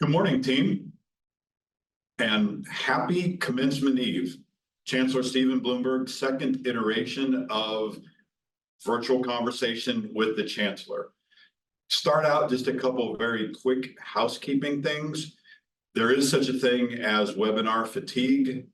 Good morning, team, and happy commencement eve. Chancellor Stephen Bloomberg, second iteration of virtual conversation with the Chancellor. Start out just a couple of very quick housekeeping things. There is such a thing as webinar fatigue.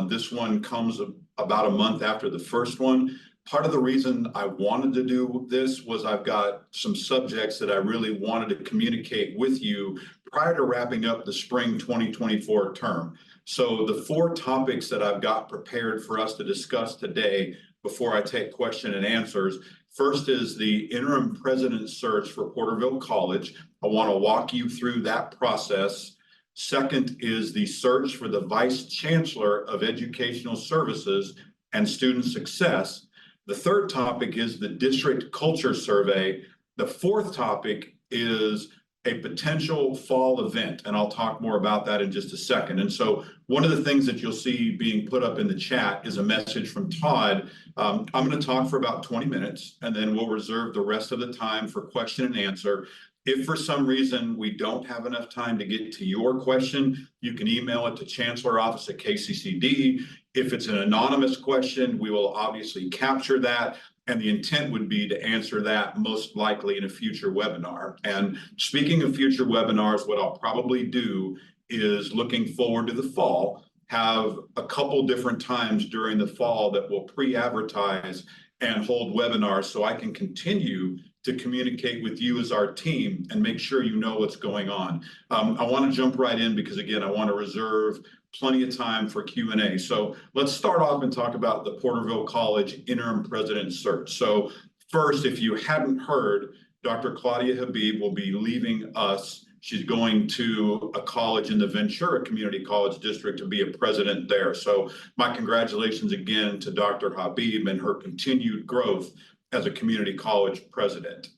This one comes about a month after the first one. Part of the reason I wanted to do this was I've got some subjects that I really wanted to communicate with you prior to wrapping up the spring 2024 term. So the four topics that I've got prepared for us to discuss today before I take question and answers. First is the interim president search for Porterville College. I want to walk you through that process. Second is the search for the Vice Chancellor of Educational Services and Student Success. The third topic is the district culture survey. The fourth topic is a potential fall event, and I'll talk more about that in just a second. And so one of the things that you'll see being put up in the chat is a message from Todd. I'm going to talk for about 20 minutes, and then we'll reserve the rest of the time for question and answer. If for some reason we don't have enough time to get to your question, you can email it to Chancellor Office at KCCD. If it's an anonymous question, we will obviously capture that. And the intent would be to answer that most likely in a future webinar. And speaking of future webinars, what I'll probably do is, looking forward to the fall, have a couple different times during the fall that we'll pre-advertise and hold webinars so I can continue to communicate with you as our team and make sure you know what's going on. I want to jump right in because, again, I want to reserve plenty of time for Q&A. So let's start off and talk about the Porterville College interim president search. So first, if you hadn't heard, Dr. Claudia Habib will be leaving us. She's going to a college in the Ventura Community College District to be a president there. So my congratulations again to Dr. Habib and her continued growth as a community college president.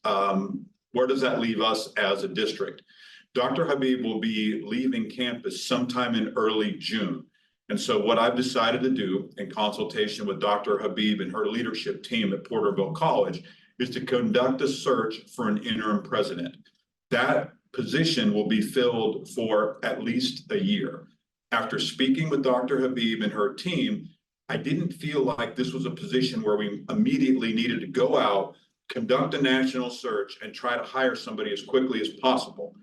Where does that leave us as a district? Dr. Habib will be leaving campus sometime in early June. And so what I've decided to do, in consultation with Dr. Habib and her leadership team at Porterville College, is to conduct a search for an interim president. That position will be filled for at least a year. After speaking with Dr. Habib and her team, I didn't feel like this was a position where we immediately needed to go out, conduct a national search, and try to hire somebody as quickly as possible.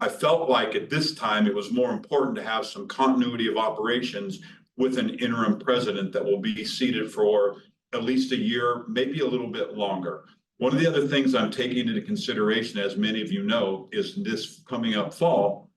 I felt like at this time it was more important to have some continuity of operations with an interim president that will be seated for at least a year, maybe a little bit longer. One of the other things I'm taking into consideration, as many of you know, is this coming up fall,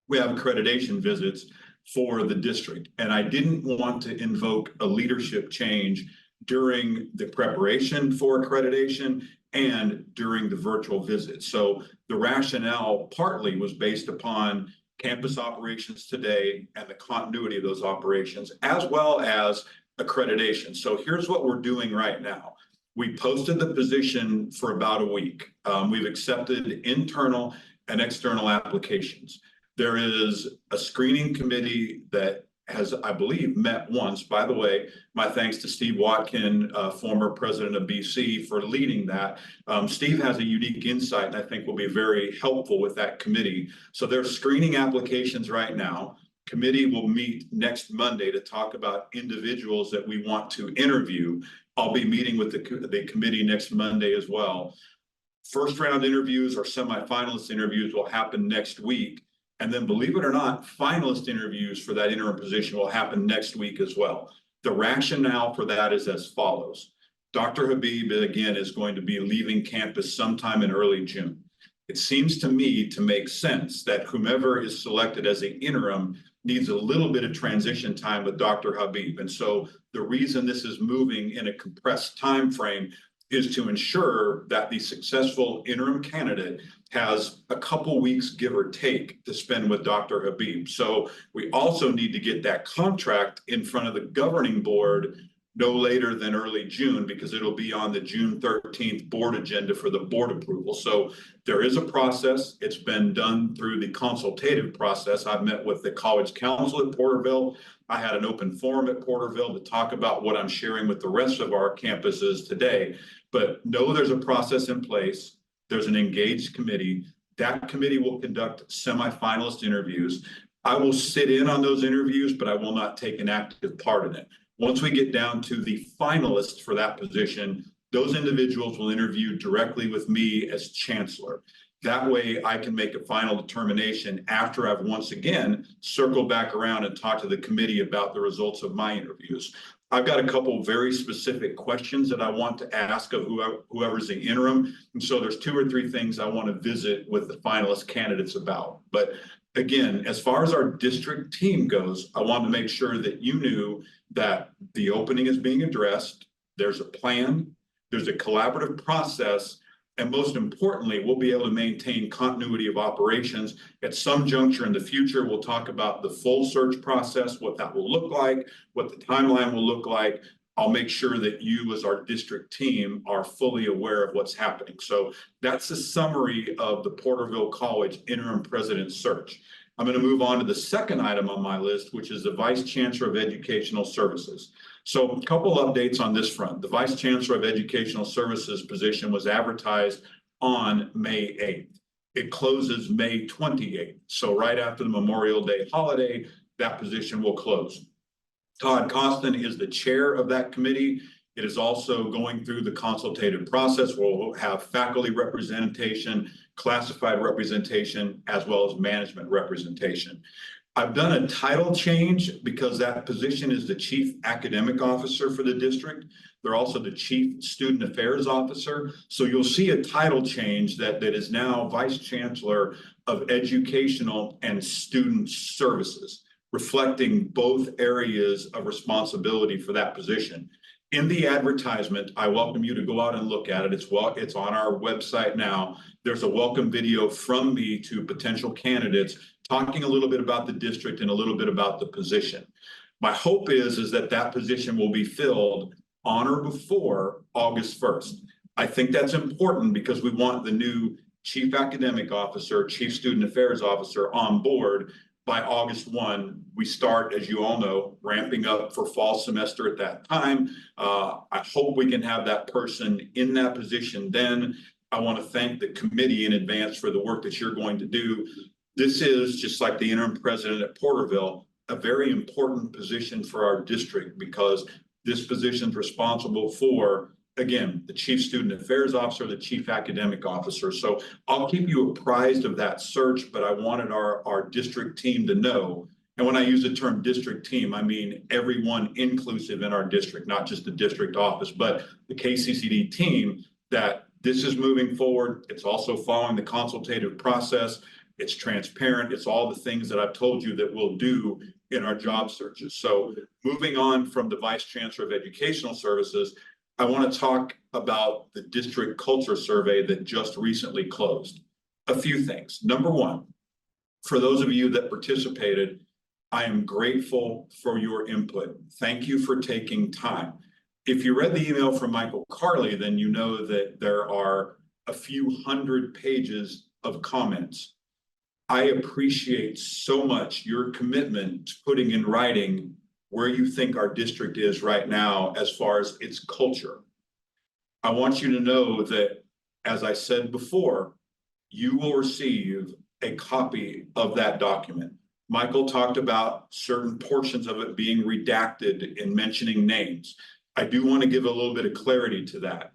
we have accreditation visits for the district. And I didn't want to invoke a leadership change during the preparation for accreditation and during the virtual visit. So the rationale partly was based upon campus operations today and the continuity of those operations, as well as accreditation. So here's what we're doing right now. We posted the position for about a week. We've accepted internal and external applications. There is a screening committee that has, I believe, met once. By the way, my thanks to Steve Watkin, former president of BC, for leading that. Steve has a unique insight and I think will be very helpful with that committee. So they're screening applications right now. Committee will meet next Monday to talk about individuals that we want to interview. I'll be meeting with the committee next Monday as well. First round interviews or semifinalist interviews will happen next week. And then, believe it or not, finalist interviews for that interim position will happen next week as well. The rationale for that is as follows. Dr. Habib, again, is going to be leaving campus sometime in early June. It seems to me to make sense that whomever is selected as an interim needs a little bit of transition time with Dr. Habib. And so the reason this is moving in a compressed time frame is to ensure that the successful interim candidate has a couple weeks, give or take, to spend with Dr. Habib. So we also need to get that contract in front of the governing board no later than early June, because it'll be on the June 13th board agenda for the board approval. So there is a process. It's been done through the consultative process. I've met with the college council at Porterville. I had an open forum at Porterville to talk about what I'm sharing with the rest of our campuses today. But know there's a process in place. There's an engaged committee. That committee will conduct semifinalist interviews. I will sit in on those interviews, but I will not take an active part in it. Once we get down to the finalists for that position, those individuals will interview directly with me as chancellor. That way I can make a final determination after I've once again circled back around and talked to the committee about the results of my interviews. I've got a couple very specific questions that I want to ask of whoever's the interim. And so there's 2 or 3 things I want to visit with the finalist candidates about. But again, as far as our district team goes, I want to make sure that you knew that the opening is being addressed. There's a plan, there's a collaborative process, and most importantly, we'll be able to maintain continuity of operations. At some juncture in the future, we'll talk about the full search process, what that will look like, what the timeline will look like. I'll make sure that you as our district team are fully aware of what's happening. So that's a summary of the Porterville College interim president search. I'm going to move on to the second item on my list, which is the Vice Chancellor of Educational Services. So a couple updates on this front. The Vice Chancellor of Educational Services position was advertised on May 8th. It closes May 28th. So right after the Memorial Day holiday, that position will close. Todd Costin is the chair of that committee. It is also going through the consultative process. We'll have faculty representation, classified representation, as well as management representation. I've done a title change because that position is the Chief Academic Officer for the district. They're also the Chief Student Affairs Officer. So you'll see a title change that is now Vice Chancellor of Educational and Student Services, reflecting both areas of responsibility for that position. In the advertisement, I welcome you to go out and look at it. It's on our website now. There's a welcome video from me to potential candidates talking a little bit about the district and a little bit about the position. My hope is that that position will be filled on or before August 1st. I think that's important because we want the new Chief Academic Officer, Chief Student Affairs Officer on board by August 1. We start, as you all know, ramping up for fall semester at that time. I hope we can have that person in that position then. I want to thank the committee in advance for the work that you're going to do. This is, just like the interim president at Porterville, a very important position for our district because this position is responsible for, again, the Chief Student Affairs Officer, the Chief Academic Officer. So I'll keep you apprised of that search, but I wanted our district team to know. And when I use the term district team, I mean everyone inclusive in our district, not just the district office, but the KCCD team, that this is moving forward. It's also following the consultative process. It's transparent. It's all the things that I've told you that we'll do in our job searches. So moving on from the Vice Chancellor of Educational Services, I want to talk about the district culture survey that just recently closed. A few things. Number one, for those of you that participated, I am grateful for your input. Thank you for taking time. If you read the email from Michael Carley, then you know that there are a few hundred pages of comments. I appreciate so much your commitment to putting in writing where you think our district is right now as far as its culture. I want you to know that, as I said before, you will receive a copy of that document. Michael talked about certain portions of it being redacted in mentioning names. I do want to give a little bit of clarity to that.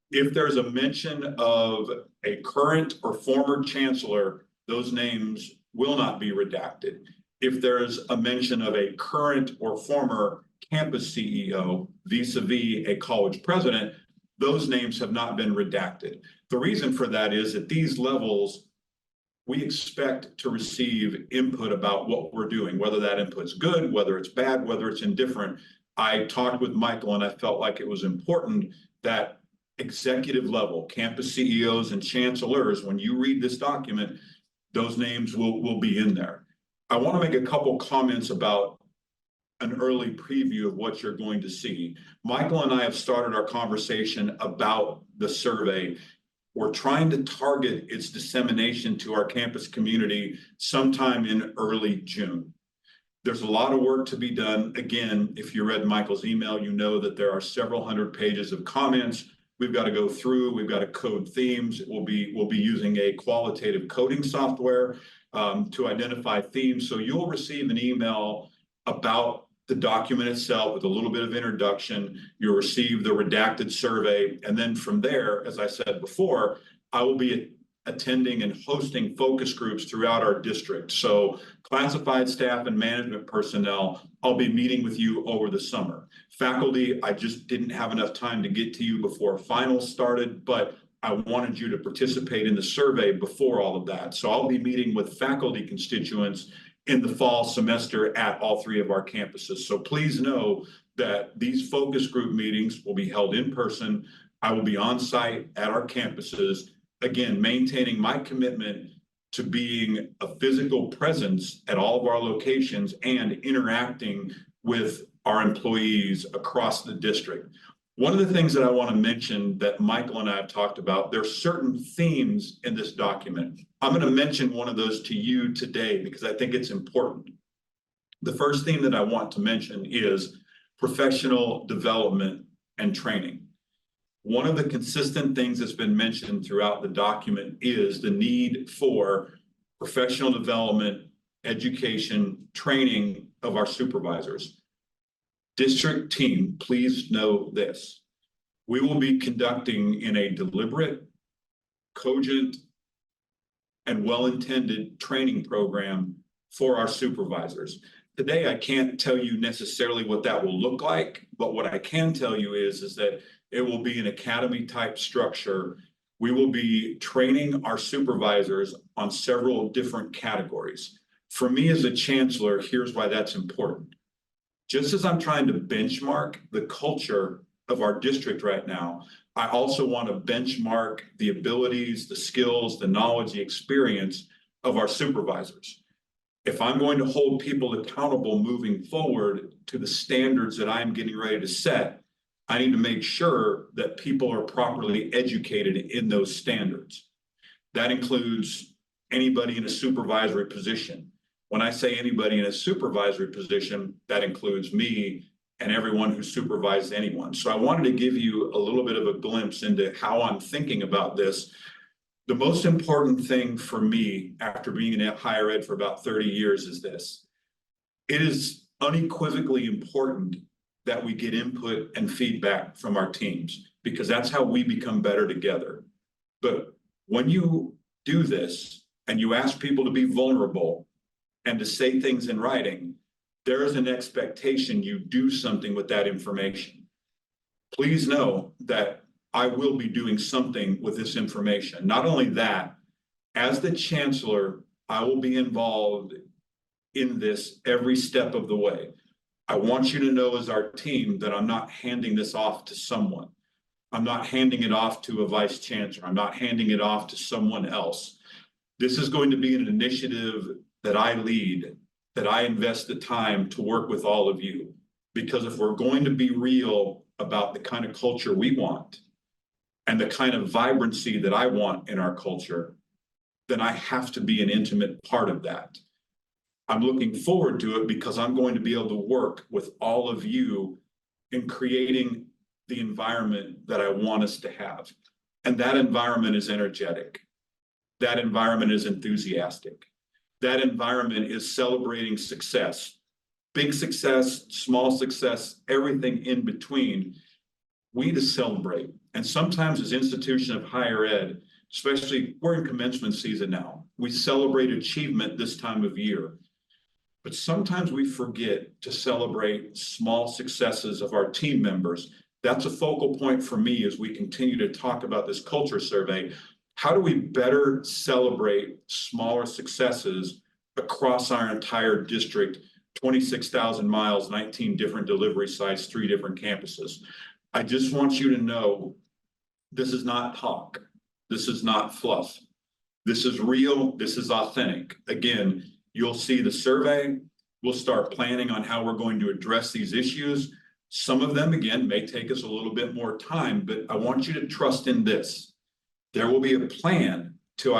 If there's a mention of a current or former chancellor, those names will not be redacted. If there's a mention of a current or former campus CEO vis-a-vis a college president, those names have not been redacted. The reason for that is at these levels, we expect to receive input about what we're doing, whether that input's good, whether it's bad, whether it's indifferent. I talked with Michael and I felt like it was important that executive level, campus CEOs and chancellors, when you read this document, those names will be in there. I want to make a couple comments about an early preview of what you're going to see. Michael and I have started our conversation about the survey. We're trying to target its dissemination to our campus community sometime in early June. There's a lot of work to be done. Again, if you read Michael's email, you know that there are several hundred pages of comments. We've got to go through, we've got to code themes. We'll be using a qualitative coding software to identify themes. So you'll receive an email about the document itself with a little bit of introduction. You'll receive the redacted survey. And then from there, as I said before, I will be attending and hosting focus groups throughout our district. So classified staff and management personnel, I'll be meeting with you over the summer. Faculty, I just didn't have enough time to get to you before finals started, but I wanted you to participate in the survey before all of that. So I'll be meeting with faculty constituents in the fall semester at all 3 of our campuses. So please know that these focus group meetings will be held in person. I will be on site at our campuses, again, maintaining my commitment to being a physical presence at all of our locations and interacting with our employees across the district. One of the things that I want to mention that Michael and I have talked about, there are certain themes in this document. I'm going to mention one of those to you today because I think it's important. The first theme that I want to mention is professional development and training. One of the consistent things that's been mentioned throughout the document is the need for professional development, education, training of our supervisors. District team, please know this. We will be conducting in a deliberate, cogent, and well-intended training program for our supervisors. Today, I can't tell you necessarily what that will look like, but what I can tell you is that it will be an academy type structure. We will be training our supervisors on several different categories. For me as a chancellor, here's why that's important. Just as I'm trying to benchmark the culture of our district right now, I also want to benchmark the abilities, the skills, the knowledge, the experience of our supervisors. If I'm going to hold people accountable moving forward to the standards that I'm getting ready to set, I need to make sure that people are properly educated in those standards. That includes anybody in a supervisory position. When I say anybody in a supervisory position, that includes me and everyone who supervises anyone. So I wanted to give you a little bit of a glimpse into how I'm thinking about this. The most important thing for me after being in higher ed for about 30 years is this. It is unequivocally important that we get input and feedback from our teams because that's how we become better together. But when you do this and you ask people to be vulnerable and to say things in writing, there is an expectation you do something with that information. Please know that I will be doing something with this information. Not only that, as the chancellor, I will be involved in this every step of the way. I want you to know as our team that I'm not handing this off to someone. I'm not handing it off to a vice chancellor. I'm not handing it off to someone else. This is going to be an initiative that I lead, that I invest the time to work with all of you. Because if we're going to be real about the kind of culture we want and the kind of vibrancy that I want in our culture, then I have to be an intimate part of that. I'm looking forward to it because I'm going to be able to work with all of you in creating the environment that I want us to have. And that environment is energetic. That environment is enthusiastic. That environment is celebrating success, big success, small success, everything in between. We need to celebrate. And sometimes as institution of higher ed, especially we're in commencement season now, we celebrate achievement this time of year. But sometimes we forget to celebrate small successes of our team members. That's a focal point for me as we continue to talk about this culture survey. How do we better celebrate smaller successes across our entire district, 26,000 miles, 19 different delivery sites, 3 different campuses? I just want you to know this is not talk. This is not fluff. This is real. This is authentic. Again, you'll see the survey. We'll start planning on how we're going to address these issues. Some of them, again, may take us a little bit more time, but I want you to trust in this. There will be a plan to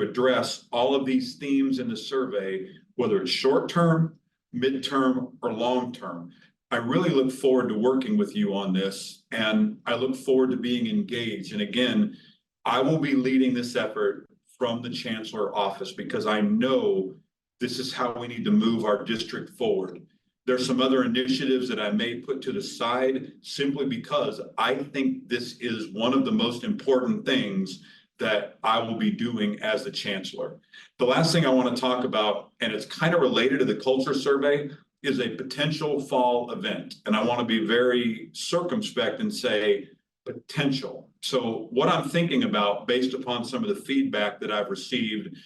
address all of these themes in the survey, whether it's short-term, midterm, or long-term. I really look forward to working with you on this, and I look forward to being engaged. And again, I will be leading this effort from the Chancellor office because I know this is how we need to move our district forward. There's some other initiatives that I may put to the side simply because I think this is one of the most important things that I will be doing as the Chancellor. The last thing I want to talk about, and it's kind of related to the culture survey, is a potential fall event. And I want to be very circumspect and say potential. So what I'm thinking about based upon some of the feedback that I've received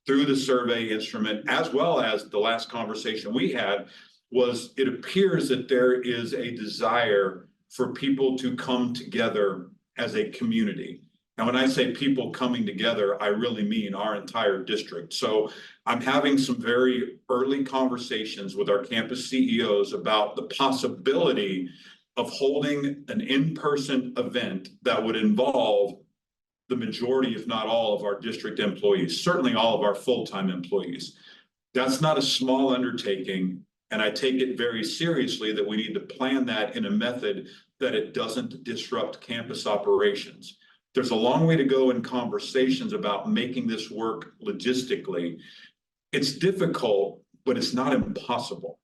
through the survey instrument, as well as the last conversation we had, was it appears that there is a desire for people to come together as a community. And when I say people coming together, I really mean our entire district. So I'm having some very early conversations with our campus CEOs about the possibility of holding an in-person event that would involve the majority, if not all, of our district employees, certainly all of our full-time employees. That's not a small undertaking, and I take it very seriously that we need to plan that in a method that it doesn't disrupt campus operations. There's a long way to go in conversations about making this work logistically. It's difficult, but it's not impossible.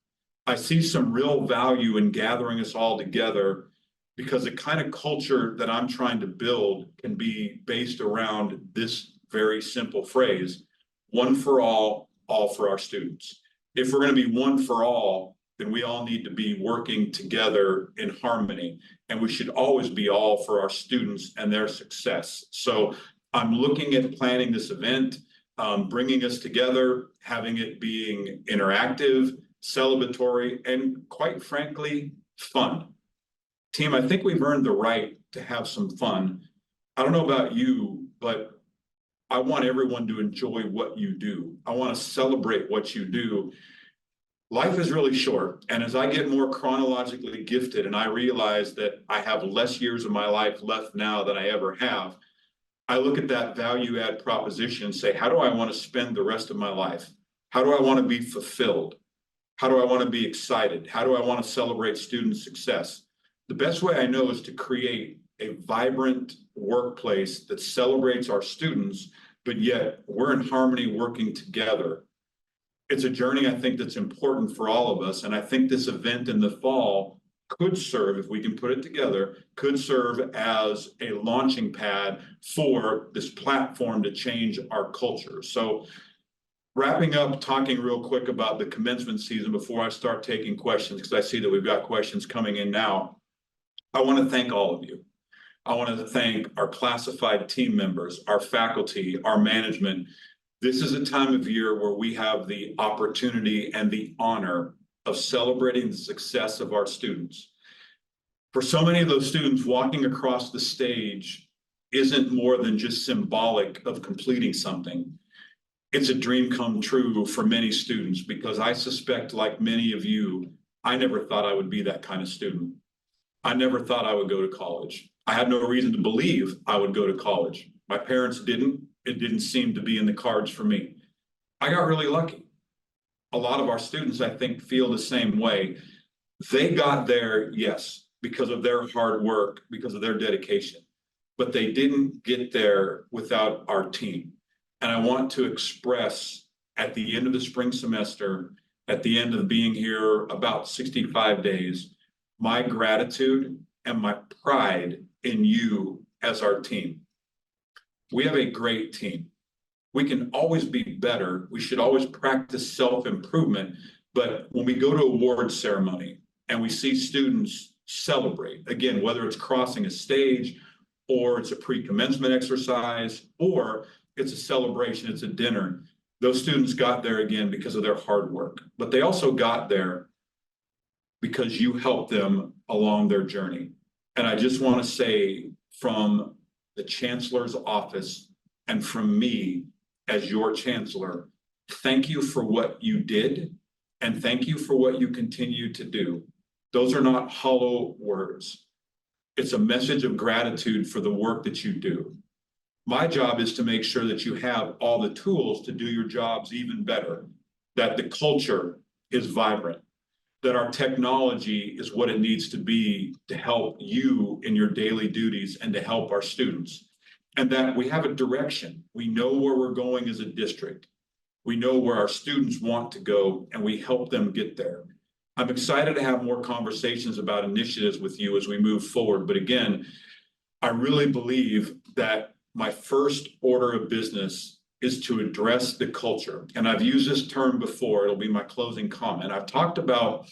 I see some real value in gathering us all together because the kind of culture that I'm trying to build can be based around this very simple phrase: one for all for our students. If we're going to be one for all, then we all need to be working together in harmony, and we should always be all for our students and their success. So I'm looking at planning this event, bringing us together, having it being interactive, celebratory, and quite frankly, fun. Team, I think we've earned the right to have some fun. I don't know about you, but I want everyone to enjoy what you do. I want to celebrate what you do. Life is really short, and as I get more chronologically gifted and I realize that I have less years of my life left now than I ever have, I look at that value add proposition and say, how do I want to spend the rest of my life? How do I want to be fulfilled? How do I want to be excited? How do I want to celebrate student success? The best way I know is to create a vibrant workplace that celebrates our students, but yet we're in harmony working together. It's a journey I think that's important for all of us. And I think this event in the fall could serve, if we can put it together, could serve as a launching pad for this platform to change our culture. So wrapping up, talking real quick about the commencement season before I start taking questions, because I see that we've got questions coming in now. I want to thank all of you. I want to thank our classified team members, our faculty, our management. This is a time of year where we have the opportunity and the honor of celebrating the success of our students. For so many of those students, walking across the stage isn't more than just symbolic of completing something. It's a dream come true for many students, because I suspect, like many of you, I never thought I would be that kind of student. I never thought I would go to college. I had no reason to believe I would go to college. My parents didn't. It didn't seem to be in the cards for me. I got really lucky. A lot of our students, I think, feel the same way. They got there, yes, because of their hard work, because of their dedication, but they didn't get there without our team. And I want to express at the end of the spring semester, at the end of being here about 65 days, my gratitude and my pride in you as our team. We have a great team. We can always be better. We should always practice self-improvement. But when we go to awards ceremony and we see students celebrate, again, whether it's crossing a stage or it's a pre-commencement exercise or it's a celebration, it's a dinner, those students got there again because of their hard work. But they also got there because you helped them along their journey. And I just want to say, from the Chancellor's office and from me as your Chancellor, thank you for what you did, and thank you for what you continue to do. Those are not hollow words. It's a message of gratitude for the work that you do. My job is to make sure that you have all the tools to do your jobs even better, that the culture is vibrant. that our technology is what it needs to be to help you in your daily duties and to help our students. And that we have a direction. We know where we're going as a district. We know where our students want to go, and we help them get there. I'm excited to have more conversations about initiatives with you as we move forward. But again, I really believe that my first order of business is to address the culture. And I've used this term before. It'll be my closing comment. I've talked about,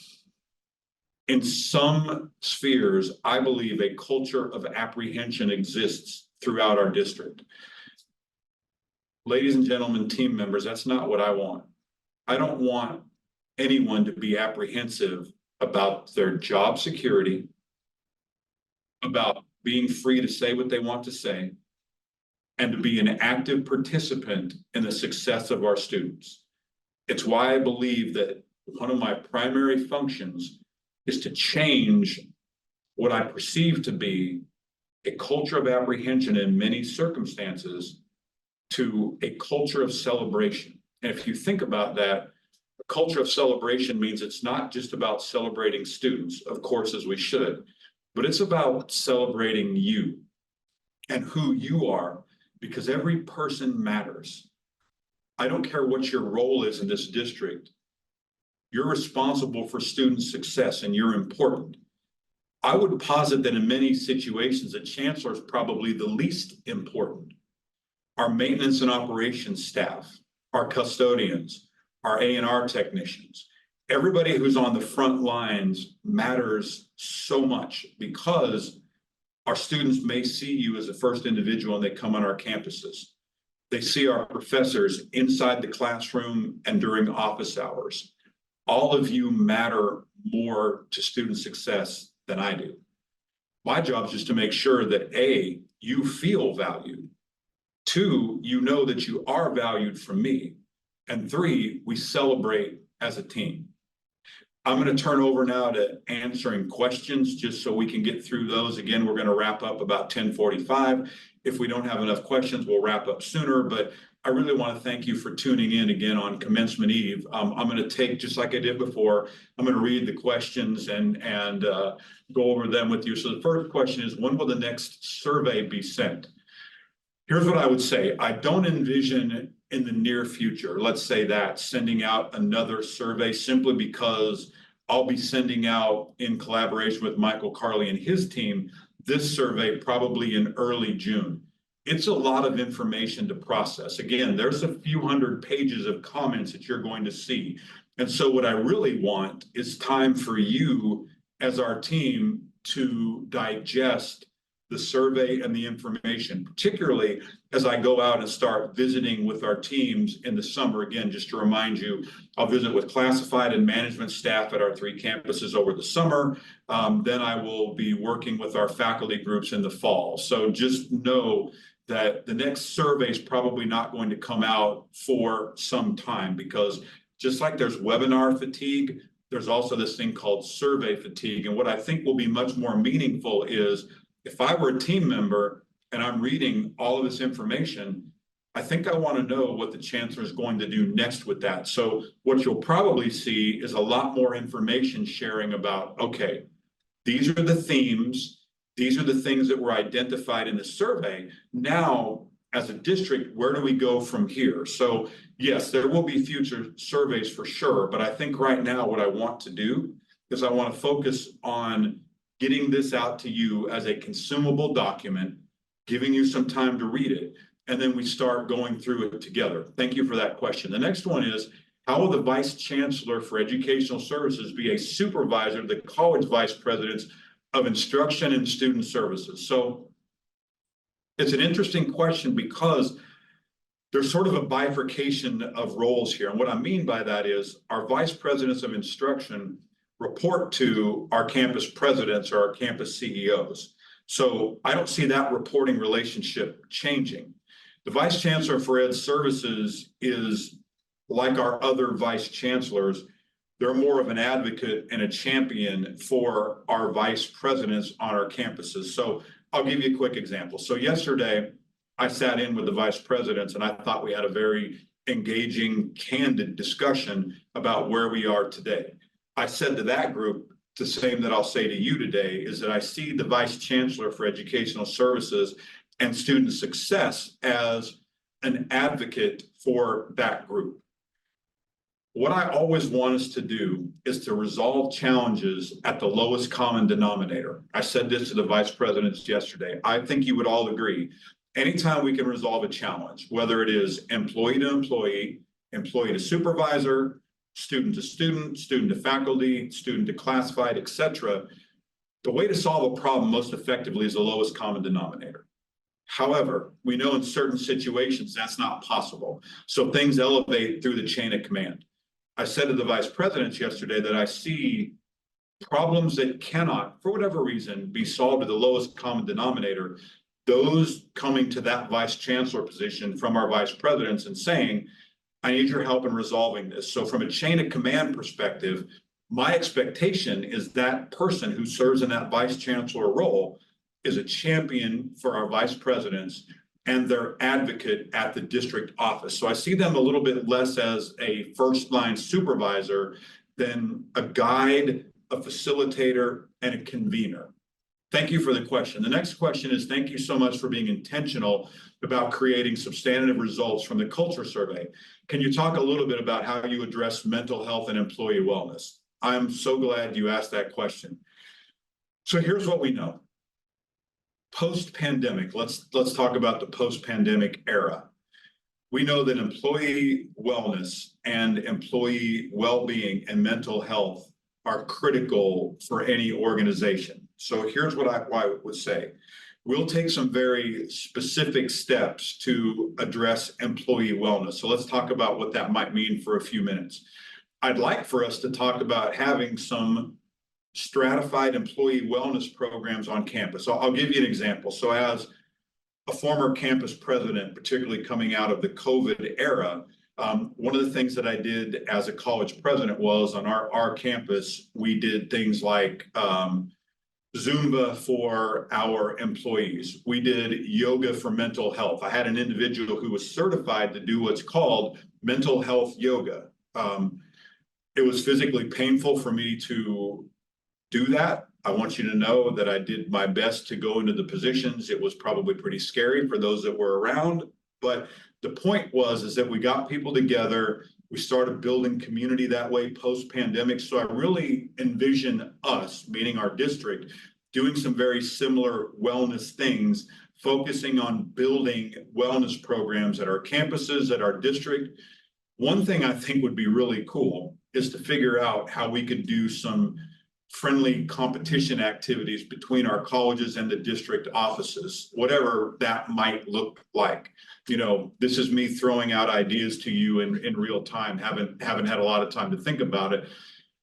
in some spheres, I believe a culture of apprehension exists throughout our district. Ladies and gentlemen, team members, that's not what I want. I don't want anyone to be apprehensive about their job security, about being free to say what they want to say, and to be an active participant in the success of our students. It's why I believe that one of my primary functions is to change what I perceive to be a culture of apprehension in many circumstances to a culture of celebration. And if you think about that, a culture of celebration means it's not just about celebrating students, of course, as we should, but it's about celebrating you and who you are, because every person matters. I don't care what your role is in this district. You're responsible for student success and you're important. I would posit that in many situations, the chancellor is probably the least important. Our maintenance and operations staff, our custodians, our A&R technicians, everybody who's on the front lines matters so much, because our students may see you as the first individual when they come on our campuses. They see our professors inside the classroom and during office hours. All of you matter more to student success than I do. My job is just to make sure that A, you feel valued. 2, you know that you are valued from me. And 3, we celebrate as a team. I'm going to turn over now to answering questions just so we can get through those. Again, we're going to wrap up about 10:45. If we don't have enough questions, we'll wrap up sooner. But I really want to thank you for tuning in again on Commencement Eve. I'm going to take, just like I did before, I'm going to read the questions and go over them with you. So the first question is, when will the next survey be sent? Here's what I would say. I don't envision in the near future, let's say that, sending out another survey, simply because I'll be sending out, in collaboration with Michael Carley and his team, this survey probably in early June. It's a lot of information to process. Again, there's a few hundred pages of comments that you're going to see. And so what I really want is time for you as our team to digest the survey and the information, particularly as I go out and start visiting with our teams in the summer. Again, just to remind you, I'll visit with classified and management staff at our 3 campuses over the summer. Then I will be working with our faculty groups in the fall. So just know that the next survey is probably not going to come out for some time, because just like there's webinar fatigue, there's also this thing called survey fatigue. And what I think will be much more meaningful is, if I were a team member and I'm reading all of this information, I think I want to know what the chancellor is going to do next with that. So what you'll probably see is a lot more information sharing about, okay, these are the themes, these are the things that were identified in the survey. Now, as a district, where do we go from here? So yes, there will be future surveys for sure, but I think right now what I want to do is I want to focus on getting this out to you as a consumable document, giving you some time to read it, and then we start going through it together. Thank you for that question. The next one is, how will the Vice Chancellor for Educational Services be a supervisor of the college vice presidents of instruction and student services? So it's an interesting question, because there's sort of a bifurcation of roles here. And what I mean by that is, our vice presidents of instruction report to our campus presidents or our campus CEOs. So I don't see that reporting relationship changing. The Vice Chancellor for Ed Services is like our other vice chancellors. They're more of an advocate and a champion for our vice presidents on our campuses. So I'll give you a quick example. So yesterday, I sat in with the vice presidents and I thought we had a very engaging, candid discussion about where we are today. I said to that group the same that I'll say to you today, is that I see the Vice Chancellor for Educational Services and Student Success as an advocate for that group. What I always want us to do is to resolve challenges at the lowest common denominator. I said this to the vice presidents yesterday. I think you would all agree. Anytime we can resolve a challenge, whether it is employee to employee, employee to supervisor, student to student, student to faculty, student to classified, et cetera, the way to solve a problem most effectively is the lowest common denominator. However, we know in certain situations that's not possible. So things elevate through the chain of command. I said to the vice presidents yesterday that I see problems that cannot, for whatever reason, be solved at the lowest common denominator, those coming to that vice chancellor position from our vice presidents and saying, I need your help in resolving this. So from a chain of command perspective, my expectation is that person who serves in that vice chancellor role is a champion for our vice presidents and their advocate at the district office. So I see them a little bit less as a first line supervisor than a guide, a facilitator, and a convener. Thank you for the question. The next question is, thank you so much for being intentional about creating substantive results from the culture survey. Can you talk a little bit about how you address mental health and employee wellness? I'm so glad you asked that question. So here's what we know. Post-pandemic, let's talk about the post-pandemic era. We know that employee wellness and employee well-being and mental health are critical for any organization. So here's what I would say. We'll take some very specific steps to address employee wellness. So let's talk about what that might mean for a few minutes. I'd like for us to talk about having some stratified employee wellness programs on campus. So I'll give you an example. So as a former campus president, particularly coming out of the COVID era, one of the things that I did as a college president was on our campus, we did things like Zumba for our employees. We did yoga for mental health. I had an individual who was certified to do what's called mental health yoga. It was physically painful for me to do that. I want you to know that I did my best to go into the positions. It was probably pretty scary for those that were around, but the point is that we got people together. We started building community that way post-pandemic. So I really envision us, meaning our district, doing some very similar wellness things, focusing on building wellness programs at our campuses, at our district. One thing I think would be really cool is to figure out how we could do some friendly competition activities between our colleges and the district offices, whatever that might look like. You know, this is me throwing out ideas to you in real time. Haven't had a lot of time to think about it.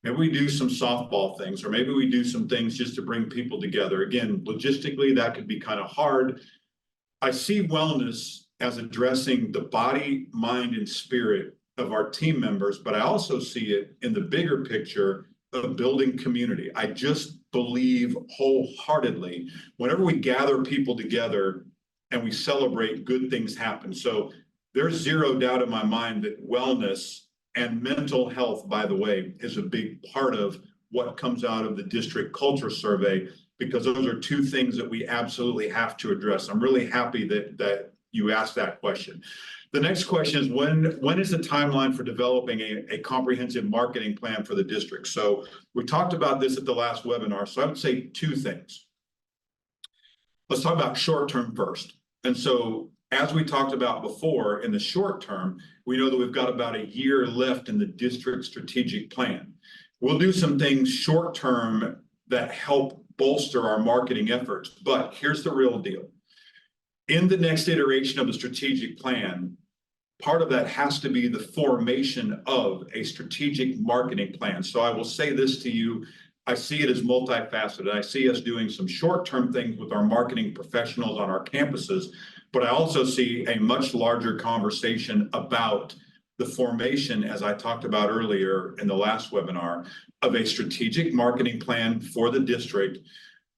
Maybe we do some softball things, or maybe we do some things just to bring people together. Again, logistically, that could be kind of hard. I see wellness as addressing the body, mind, and spirit of our team members, but I also see it in the bigger picture of building community. I just believe wholeheartedly whenever we gather people together and we celebrate, good things happen. So there's zero doubt in my mind that wellness and mental health, by the way, is a big part of what comes out of the district culture survey, because those are two things that we absolutely have to address. I'm really happy that you asked that question. The next question is, when is the timeline for developing a comprehensive marketing plan for the district? So we talked about this at the last webinar. So I would say two things. Let's talk about short term first. And so as we talked about before, in the short term, we know that we've got about a year left in the district strategic plan. We'll do some things short term that help bolster our marketing efforts. But here's the real deal. In the next iteration of the strategic plan, part of that has to be the formation of a strategic marketing plan. So I will say this to you, I see it as multifaceted. I see us doing some short-term things with our marketing professionals on our campuses, but I also see a much larger conversation about the formation, as I talked about earlier in the last webinar, of a strategic marketing plan for the district.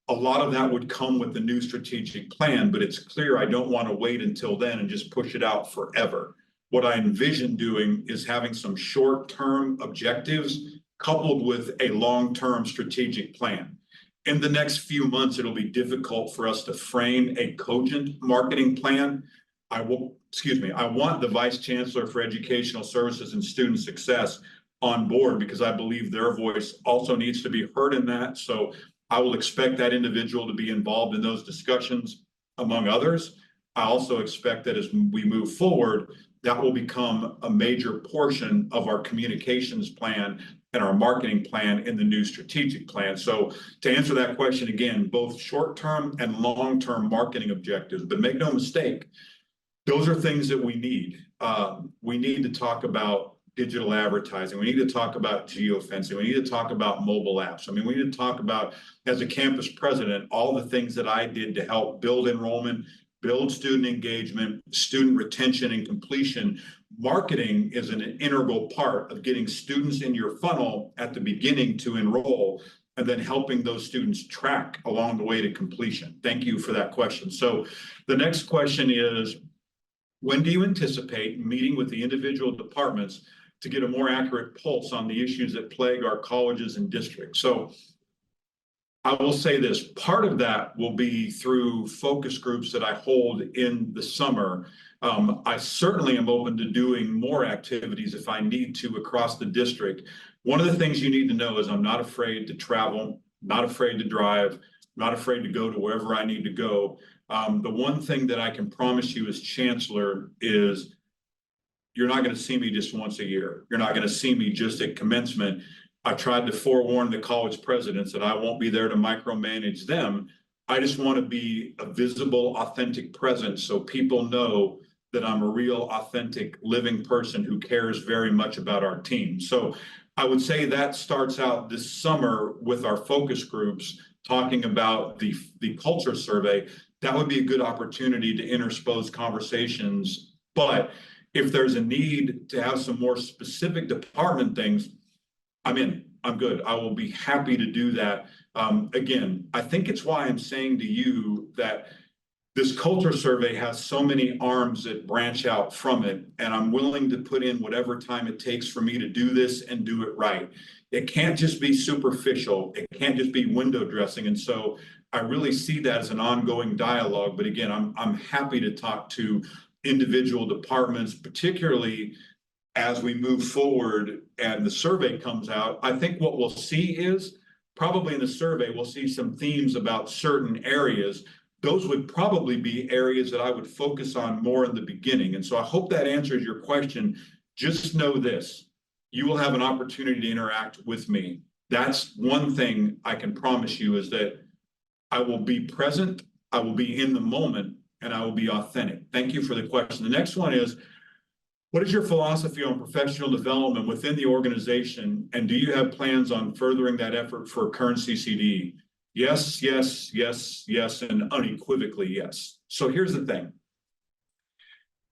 A lot of that would come with the new strategic plan, but it's clear I don't want to wait until then and just push it out forever. What I envision doing is having some short-term objectives coupled with a long-term strategic plan. In the next few months, it'll be difficult for us to frame a cogent marketing plan. I want the Vice Chancellor for Educational Services and Student Success on board because I believe their voice also needs to be heard in that. So I will expect that individual to be involved in those discussions, among others. I also expect that as we move forward, that will become a major portion of our communications plan and our marketing plan in the new strategic plan. So to answer that question again, both short-term and long-term marketing objectives, but make no mistake, those are things that we need. We need to talk about digital advertising. We need to talk about geofencing. We need to talk about mobile apps. I mean, we need to talk about, as a campus president, all the things that I did to help build enrollment, build student engagement, student retention and completion. Marketing is an integral part of getting students in your funnel at the beginning to enroll and then helping those students track along the way to completion. Thank you for that question. So the next question is, when do you anticipate meeting with the individual departments to get a more accurate pulse on the issues that plague our colleges and districts? So I will say this, part of that will be through focus groups that I hold in the summer. I certainly am open to doing more activities if I need to across the district. One of the things you need to know is I'm not afraid to travel, not afraid to drive, not afraid to go to wherever I need to go. The one thing that I can promise you as chancellor is you're not going to see me just once a year. You're not going to see me just at commencement. I tried to forewarn the college presidents that I won't be there to micromanage them. I just want to be a visible, authentic presence so people know that I'm a real, authentic, living person who cares very much about our team. So I would say that starts out this summer with our focus groups talking about the culture survey. That would be a good opportunity to interspose conversations. But if there's a need to have some more specific department things, I'm good. I will be happy to do that. Again, I think it's why I'm saying to you that this culture survey has so many arms that branch out from it, and I'm willing to put in whatever time it takes for me to do this and do it right. It can't just be superficial. It can't just be window dressing. And so I really see that as an ongoing dialogue. But again, I'm happy to talk to individual departments, particularly as we move forward and the survey comes out. I think what we'll see is probably in the survey, we'll see some themes about certain areas. Those would probably be areas that I would focus on more in the beginning. And so I hope that answers your question. Just know this, you will have an opportunity to interact with me. That's one thing I can promise you, is that I will be present, I will be in the moment, and I will be authentic. Thank you for the question. The next one is, what is your philosophy on professional development within the organization, and do you have plans on furthering that effort for current CCD? Yes, yes, yes, yes, and unequivocally yes. So here's the thing.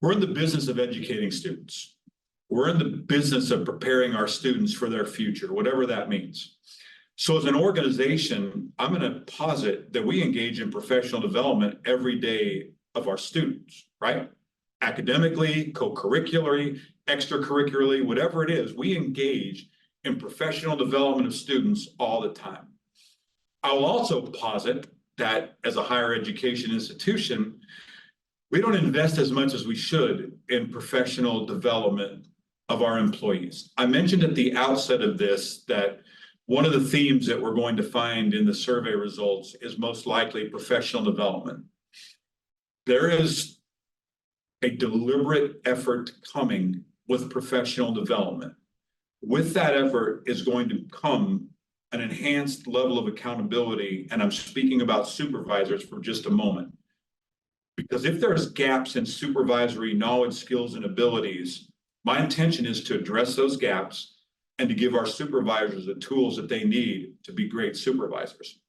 We're in the business of educating students. We're in the business of preparing our students for their future, whatever that means. So as an organization, I'm going to posit that we engage in professional development every day of our students, right? Academically, co-curricularly, extracurricularly, whatever it is, we engage in professional development of students all the time. I will also posit that as a higher education institution, we don't invest as much as we should in professional development of our employees. I mentioned at the outset of this that one of the themes that we're going to find in the survey results is most likely professional development. There is a deliberate effort coming with professional development. With that effort is going to come an enhanced level of accountability, and I'm speaking about supervisors for just a moment. Because if there's gaps in supervisory knowledge, skills, and abilities, my intention is to address those gaps and to give our supervisors the tools that they need to be great supervisors.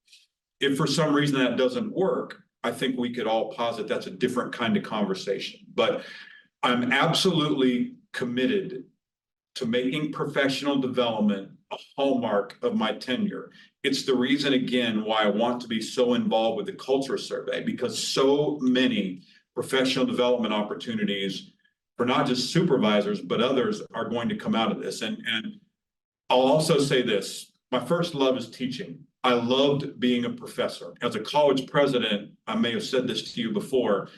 If for some reason that doesn't work, I think we could all posit that's a different kind of conversation. But I'm absolutely committed to making professional development a hallmark of my tenure. It's the reason, again, why I want to be so involved with the culture survey, because so many professional development opportunities for not just supervisors, but others are going to come out of this. And I'll also say this. My first love is teaching. I loved being a professor. As a college president, I may have said this to you before,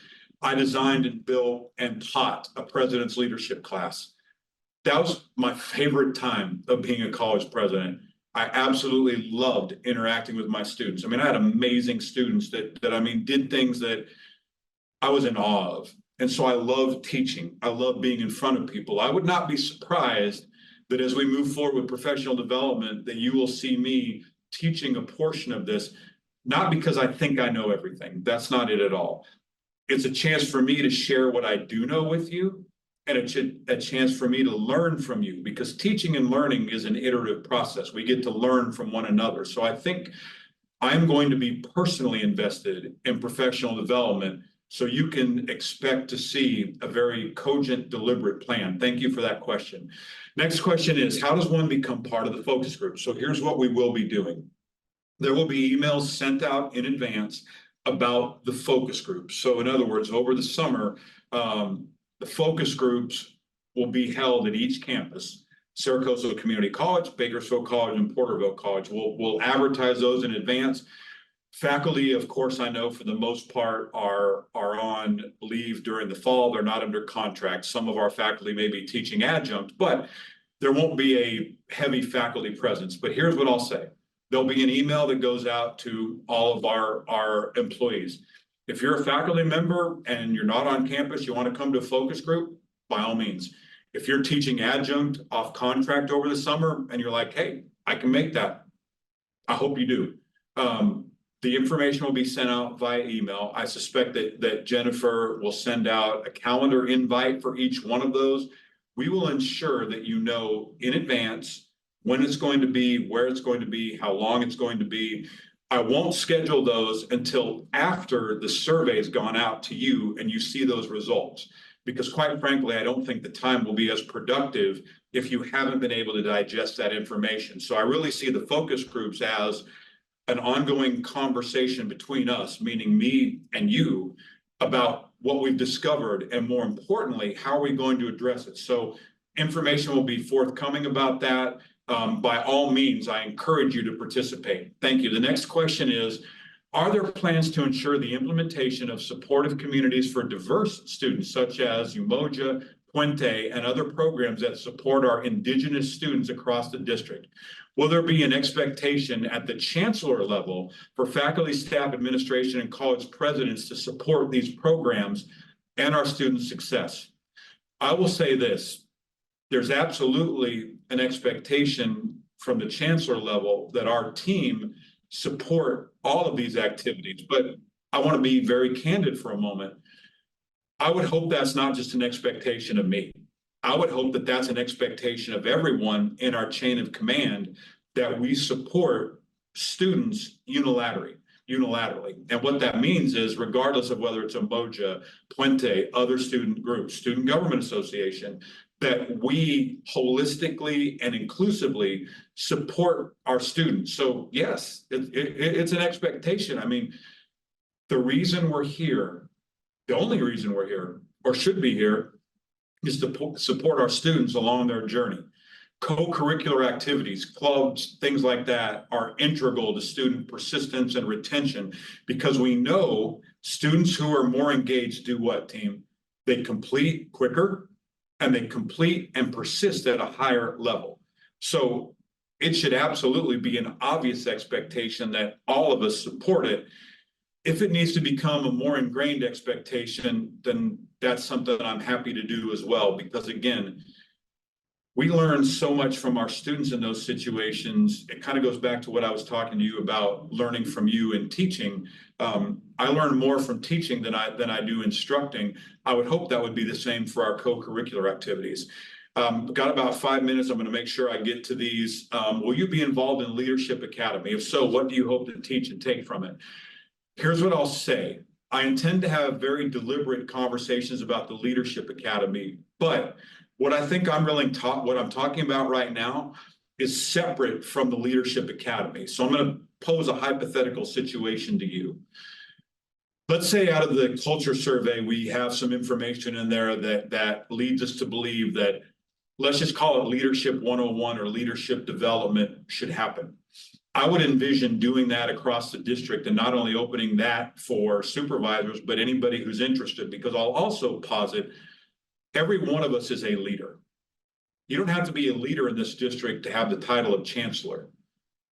I designed and built and taught a president's leadership class. That was my favorite time of being a college president. I absolutely loved interacting with my students. I mean, I had amazing students that I mean, did things that I was in awe of. And so I love teaching. I love being in front of people. I would not be surprised that as we move forward with professional development, that you will see me teaching a portion of this, not because I think I know everything. That's not it at all. It's a chance for me to share what I do know with you, and a chance for me to learn from you, because teaching and learning is an iterative process. We get to learn from one another. So I think I'm going to be personally invested in professional development, so you can expect to see a very cogent, deliberate plan. Thank you for that question. Next question is, how does one become part of the focus group? So here's what we will be doing. There will be emails sent out in advance about the focus groups. So in other words, over the summer, the focus groups will be held at each campus, Saracosa Community College, Bakersfield College, and Porterville College. We'll advertise those in advance. Faculty, of course, I know for the most part are on leave during the fall. They're not under contract. Some of our faculty may be teaching adjunct, but there won't be a heavy faculty presence. But here's what I'll say. There'll be an email that goes out to all of our employees. If you're a faculty member and you're not on campus, you want to come to a focus group, by all means. If you're teaching adjunct off contract over the summer and you're like, hey, I can make that, I hope you do. The information will be sent out via email. I suspect that Jennifer will send out a calendar invite for each one of those. We will ensure that you know in advance when it's going to be, where it's going to be, how long it's going to be. I won't schedule those until after the survey has gone out to you and you see those results. Because quite frankly, I don't think the time will be as productive if you haven't been able to digest that information. So I really see the focus groups as an ongoing conversation between us, meaning me and you, about what we've discovered, and more importantly, how are we going to address it? So information will be forthcoming about that. By all means, I encourage you to participate. Thank you. The next question is, are there plans to ensure the implementation of supportive communities for diverse students, such as Umoja, Puente, and other programs that support our Indigenous students across the district? Will there be an expectation at the chancellor level for faculty, staff, administration, and college presidents to support these programs and our students' success? I will say this. There's absolutely an expectation from the chancellor level that our team support all of these activities, but I want to be very candid for a moment. I would hope that's not just an expectation of me. I would hope that that's an expectation of everyone in our chain of command, that we support students unilaterally. And what that means is, regardless of whether it's Umoja, Puente, other student groups, Student Government Association, that we holistically and inclusively support our students. So yes, it's an expectation. I mean, the reason we're here, the only reason we're here, or should be here, is to support our students along their journey. Co-curricular activities, clubs, things like that are integral to student persistence and retention, because we know students who are more engaged do what, team? They complete quicker, and they complete and persist at a higher level. So it should absolutely be an obvious expectation that all of us support it. If it needs to become a more ingrained expectation, then that's something I'm happy to do as well, because again, we learn so much from our students in those situations. It kind of goes back to what I was talking to you about, learning from you and teaching. I learn more from teaching than I do instructing. I would hope that would be the same for our co-curricular activities. Got about 5 minutes. I'm going to make sure I get to these. Will you be involved in Leadership Academy? If so, what do you hope to teach and take from it? Here's what I'll say. I intend to have very deliberate conversations about the Leadership Academy, but what I think what I'm talking about right now is separate from the Leadership Academy. So I'm going to pose a hypothetical situation to you. Let's say out of the culture survey, we have some information in there that leads us to believe that let's just call it Leadership 101 or leadership development should happen. I would envision doing that across the district and not only opening that for supervisors, but anybody who's interested, because I'll also posit every one of us is a leader. You don't have to be a leader in this district to have the title of chancellor.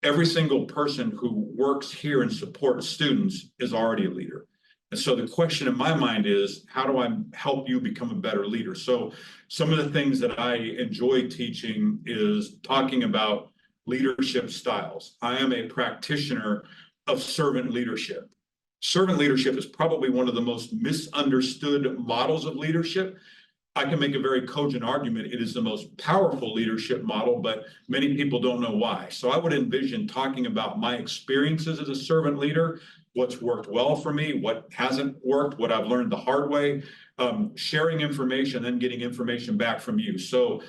Every single person who works here and supports students is already a leader. And so the question in my mind is, how do I help you become a better leader? So some of the things that I enjoy teaching is talking about leadership styles. I am a practitioner of servant leadership. Servant leadership is probably one of the most misunderstood models of leadership. I can make a very cogent argument. It is the most powerful leadership model, but many people don't know why. So I would envision talking about my experiences as a servant leader, what's worked well for me, what hasn't worked, what I've learned the hard way, sharing information, then getting information back from you. So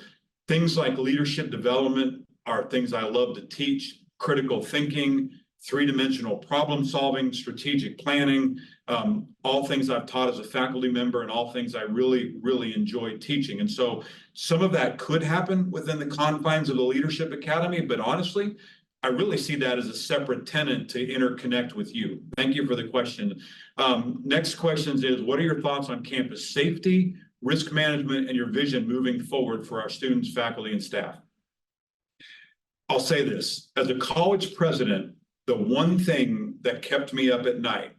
things like leadership development are things I love to teach, critical thinking, three-dimensional problem solving, strategic planning, all things I've taught as a faculty member and all things I really, really enjoy teaching. And so some of that could happen within the confines of the Leadership Academy, but honestly, I really see that as a separate tenant to interconnect with you. Thank you for the question. Next question is, what are your thoughts on campus safety, risk management, and your vision moving forward for our students, faculty, and staff? I'll say this, as a college president, the one thing that kept me up at night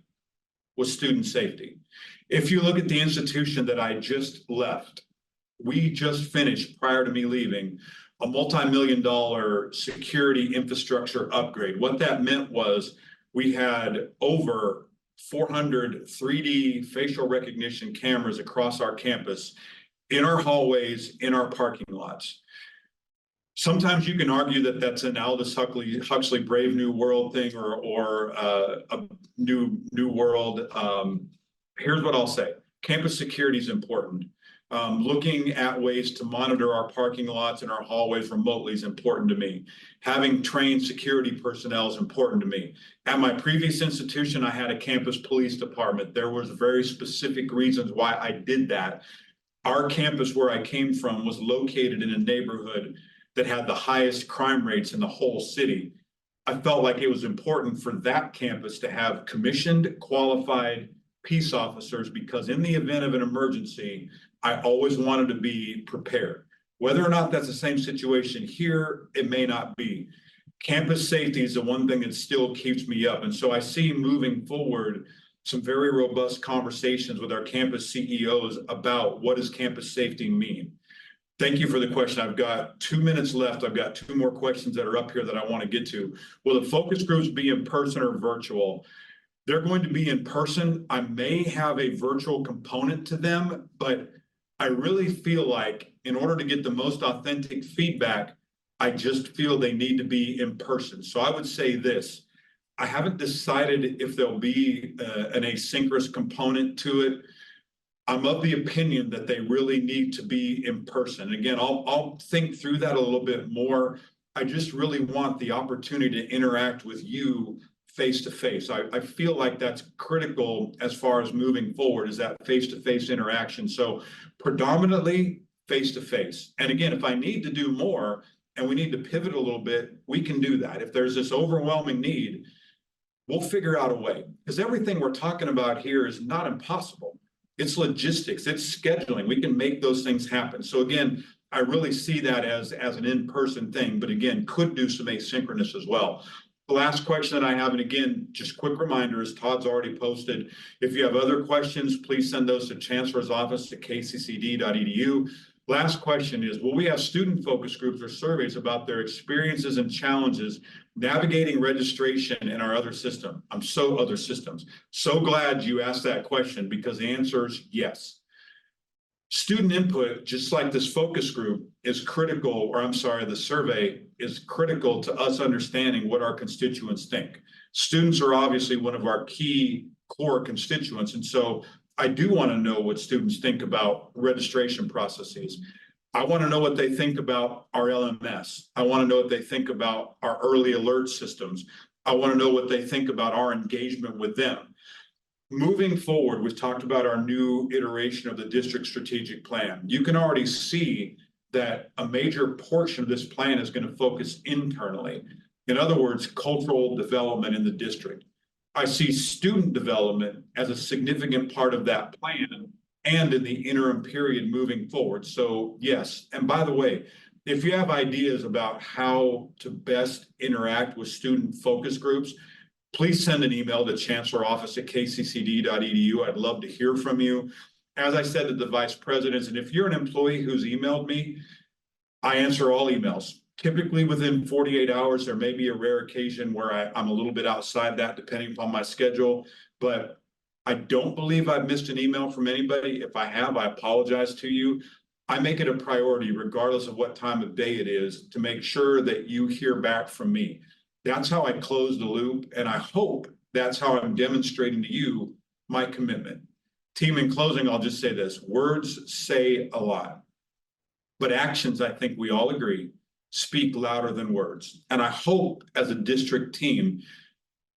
was student safety. If you look at the institution that I just left, we just finished, prior to me leaving, a multi-million-dollar security infrastructure upgrade. What that meant was we had over 400 3D facial recognition cameras across our campus, in our hallways, in our parking lots. Sometimes you can argue that that's an Aldous Huxley Brave New World thing or a new world. Here's what I'll say. Campus security is important. Looking at ways to monitor our parking lots and our hallways remotely is important to me. Having trained security personnel is important to me. At my previous institution, I had a campus police department. There was very specific reasons why I did that. Our campus where I came from was located in a neighborhood that had the highest crime rates in the whole city. I felt like it was important for that campus to have commissioned, qualified peace officers, because in the event of an emergency, I always wanted to be prepared. Whether or not that's the same situation here, it may not be. Campus safety is the one thing that still keeps me up. And so I see moving forward some very robust conversations with our campus CEOs about what does campus safety mean. Thank you for the question. I've got 2 minutes left. I've got 2 more questions that are up here that I want to get to. Will the focus groups be in person or virtual? They're going to be in person. I may have a virtual component to them, but I really feel like in order to get the most authentic feedback, I just feel they need to be in person. So I would say this, I haven't decided if there'll be an asynchronous component to it. I'm of the opinion that they really need to be in person. Again, I'll think through that a little bit more. I just really want the opportunity to interact with you face to face. I feel like that's critical as far as moving forward, is that face to face interaction. So predominantly face to face. And again, if I need to do more and we need to pivot a little bit, we can do that. If there's this overwhelming need, we'll figure out a way, because everything we're talking about here is not impossible. It's logistics, it's scheduling. We can make those things happen. So again, I really see that as an in-person thing, but again, could do some asynchronous as well. The last question that I have, and again, just quick reminders, Todd's already posted. If you have other questions, please send those to Chancellor's Office at kccd.edu. Last question is, will we have student focus groups or surveys about their experiences and challenges navigating registration in our other system? Other systems. So glad you asked that question, because the answer is yes. Student input, just like this focus group, is critical, or I'm sorry, the survey is critical to us understanding what our constituents think. Students are obviously one of our key core constituents, and so I do want to know what students think about registration processes. I want to know what they think about our LMS. I want to know what they think about our early alert systems. I want to know what they think about our engagement with them. Moving forward, we've talked about our new iteration of the district strategic plan. You can already see that a major portion of this plan is going to focus internally. In other words, cultural development in the district. I see student development as a significant part of that plan and in the interim period moving forward. So yes, and by the way, if you have ideas about how to best interact with student focus groups, please send an email to chancelloroffice@kccd.edu. I'd love to hear from you. As I said to the vice presidents, and if you're an employee who's emailed me, I answer all emails. Typically within 48 hours, there may be a rare occasion where I'm a little bit outside that depending upon my schedule, but I don't believe I've missed an email from anybody. If I have, I apologize to you. I make it a priority, regardless of what time of day it is, to make sure that you hear back from me. That's how I close the loop, and I hope that's how I'm demonstrating to you my commitment. Team, in closing, I'll just say this: words say a lot, but actions, I think we all agree, speak louder than words. And I hope as a district team,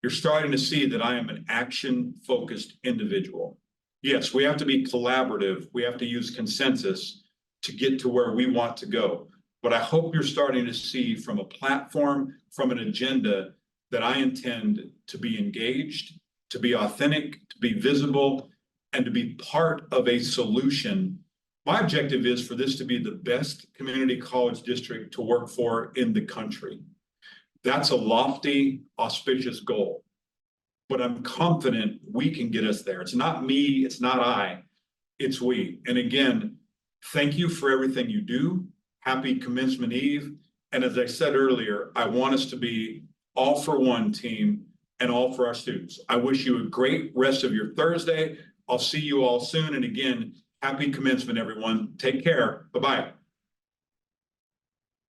you're starting to see that I am an action-focused individual. Yes, we have to be collaborative. We have to use consensus to get to where we want to go. But I hope you're starting to see from a platform, from an agenda, that I intend to be engaged, to be authentic, to be visible, and to be part of a solution. My objective is for this to be the best community college district to work for in the country. That's a lofty, auspicious goal, but I'm confident we can get us there. It's not me, it's not I, it's we. And again, thank you for everything you do. Happy Commencement Eve. And as I said earlier, I want us to be all for one team and all for our students. I wish you a great rest of your Thursday. I'll see you all soon. And again, happy commencement, everyone. Take care. Bye-bye.